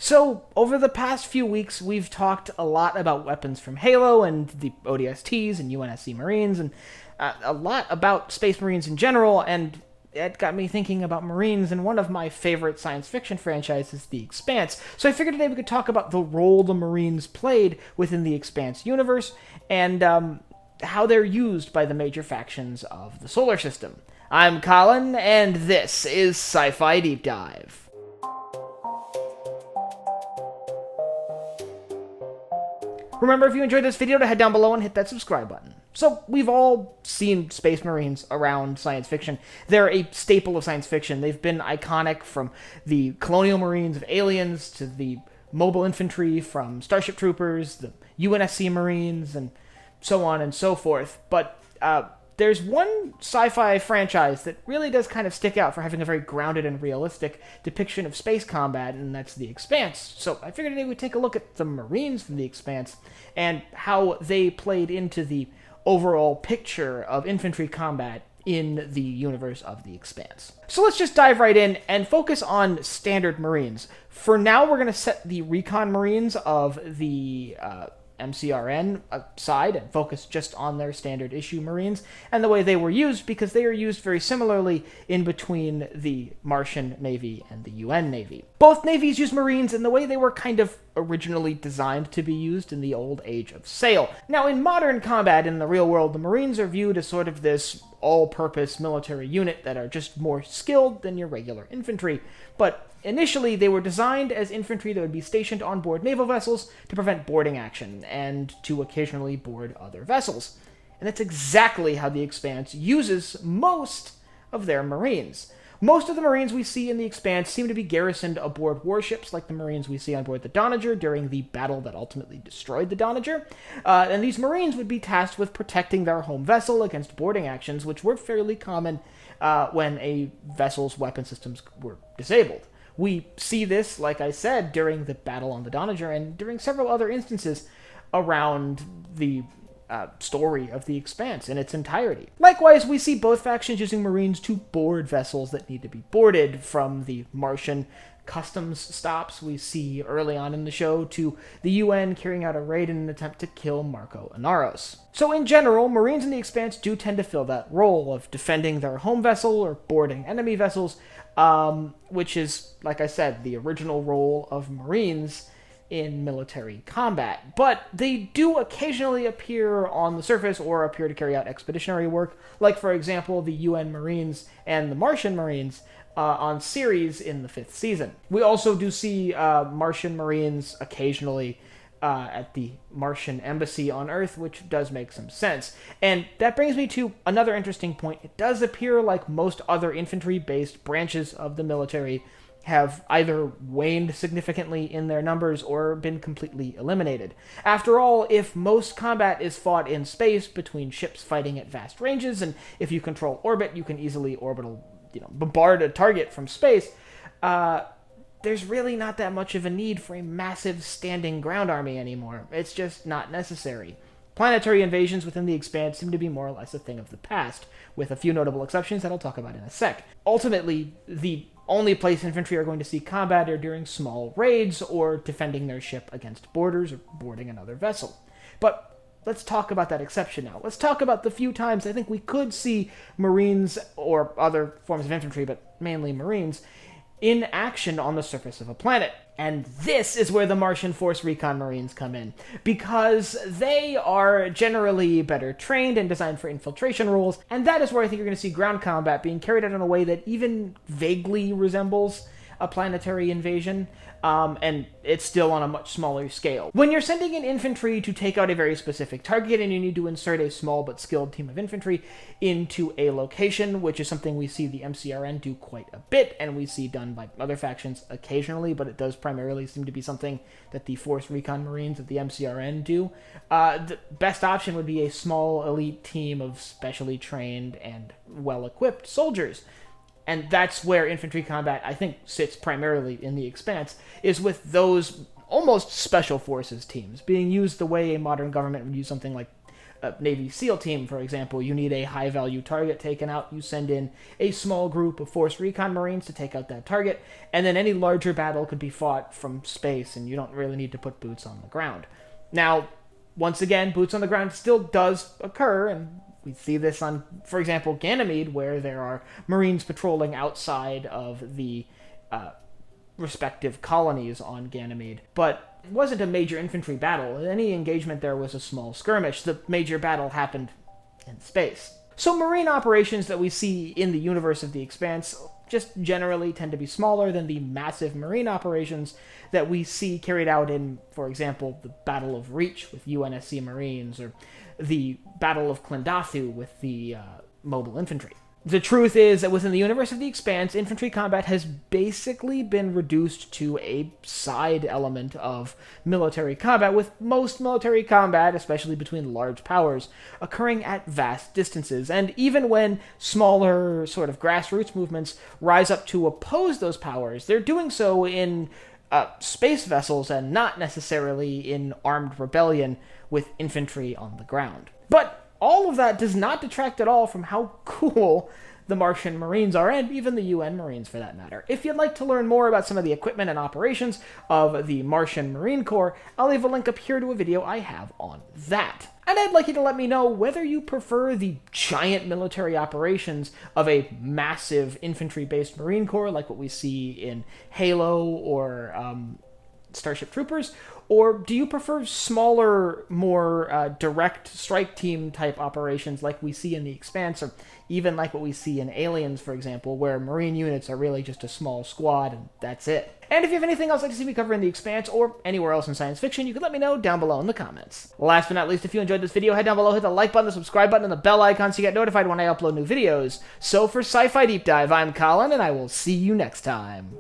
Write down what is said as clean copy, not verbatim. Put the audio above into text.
So, over the past few weeks, we've talked a lot about weapons from Halo and the ODSTs and UNSC Marines, and a lot about Space Marines in general, and it got me thinking about Marines and one of my favorite science fiction franchises, The Expanse. So I figured today we could talk about the role the Marines played within the Expanse universe, and how they're used by the major factions of the solar system. I'm Colin, and this is Sci-Fi Deep Dive. Remember, if you enjoyed this video, to head down below and hit that subscribe button. So, we've all seen Space Marines around science fiction. They're a staple of science fiction. They've been iconic, from the Colonial Marines of Aliens to the mobile infantry from Starship Troopers, the UNSC Marines, and so on and so forth. But there's one sci-fi franchise that really does kind of stick out for having a very grounded and realistic depiction of space combat, and that's The Expanse. So I figured today we'd take a look at the Marines from The Expanse and how they played into the overall picture of infantry combat in the universe of The Expanse. So let's just dive right in and focus on standard Marines. For now, we're going to set the recon Marines of the MCRN aside and focus just on their standard issue Marines and the way they were used, because they are used very similarly in between the Martian Navy and the UN Navy. Both navies use Marines in the way they were kind of originally designed to be used in the old age of sail. Now, in modern combat in the real world, the Marines are viewed as sort of this all-purpose military unit that are just more skilled than your regular infantry, but initially, they were designed as infantry that would be stationed on board naval vessels to prevent boarding action and to occasionally board other vessels. And that's exactly how The Expanse uses most of their Marines. Most of the Marines we see in The Expanse seem to be garrisoned aboard warships, like the Marines we see on board the Doniger during the battle that ultimately destroyed the Doniger. And these Marines would be tasked with protecting their home vessel against boarding actions, which were fairly common when a vessel's weapon systems were disabled. We see this, like I said, during the battle on the Doniger and during several other instances around the story of The Expanse in its entirety. Likewise, we see both factions using Marines to board vessels that need to be boarded, from the Martian customs stops we see early on in the show to the UN carrying out a raid in an attempt to kill Marco Inaros. So in general, Marines in The Expanse do tend to fill that role of defending their home vessel or boarding enemy vessels, which is, like I said, the original role of Marines in military combat. But they do occasionally appear on the surface or appear to carry out expeditionary work, like, for example, the UN Marines and the Martian Marines on Ceres in the 5th season. We also do see Martian Marines occasionally at the Martian embassy on Earth, which does make some sense. And that brings me to another interesting point. It does appear like most other infantry-based branches of the military have either waned significantly in their numbers or been completely eliminated. After all, if most combat is fought in space between ships fighting at vast ranges, and if you control orbit, you can easily bombard a target from space, there's really not that much of a need for a massive standing ground army anymore. It's just not necessary. Planetary invasions within The Expanse seem to be more or less a thing of the past, with a few notable exceptions that I'll talk about in a sec. Ultimately, the only place infantry are going to see combat are during small raids or defending their ship against boarders or boarding another vessel. But let's talk about that exception now. Let's talk about the few times I think we could see Marines or other forms of infantry, but mainly Marines, in action on the surface of a planet. And this is where the Martian Force Recon Marines come in, because they are generally better trained and designed for infiltration roles, and that is where I think you're going to see ground combat being carried out in a way that even vaguely resembles a planetary invasion, and it's still on a much smaller scale. When you're sending in infantry to take out a very specific target and you need to insert a small but skilled team of infantry into a location, which is something we see the MCRN do quite a bit, and we see done by other factions occasionally, but it does primarily seem to be something that the Force Recon Marines of the MCRN do, the best option would be a small elite team of specially trained and well-equipped soldiers. And that's where infantry combat, I think, sits primarily in The Expanse, is with those almost special forces teams being used the way a modern government would use something like a Navy SEAL team, for example, you need a high-value target taken out, you send in a small group of Force Recon Marines to take out that target, and then any larger battle could be fought from space, and you don't really need to put boots on the ground. Now, once again, boots on the ground still does occur, and we see this on, for example, Ganymede, where there are Marines patrolling outside of the respective colonies on Ganymede. But it wasn't a major infantry battle. Any engagement there was a small skirmish. The major battle happened in space. So Marine operations that we see in the universe of The Expanse just generally tend to be smaller than the massive Marine operations that we see carried out in, for example, the Battle of Reach with UNSC Marines, or the Battle of Clendathu with the mobile infantry. The truth is that within the universe of The Expanse, infantry combat has basically been reduced to a side element of military combat, with most military combat, especially between large powers, occurring at vast distances. And even when smaller sort of grassroots movements rise up to oppose those powers, they're doing so in space vessels and not necessarily in armed rebellion with infantry on the ground. But all of that does not detract at all from how cool the Martian Marines are, and even the UN Marines for that matter. If you'd like to learn more about some of the equipment and operations of the Martian Marine Corps, I'll leave a link up here to a video I have on that. And I'd like you to let me know whether you prefer the giant military operations of a massive infantry-based Marine Corps, like what we see in Halo or Starship Troopers, or do you prefer smaller, more direct strike team type operations like we see in The Expanse, or even like what we see in Aliens, for example, where Marine units are really just a small squad and that's it? And if you have anything else you'd like to see me cover in The Expanse or anywhere else in science fiction, you can let me know down below in the comments. Last but not least, if you enjoyed this video, head down below, hit the like button, the subscribe button, and the bell icon so you get notified when I upload new videos. So for Sci-Fi Deep Dive, I'm Colin, and I will see you next time.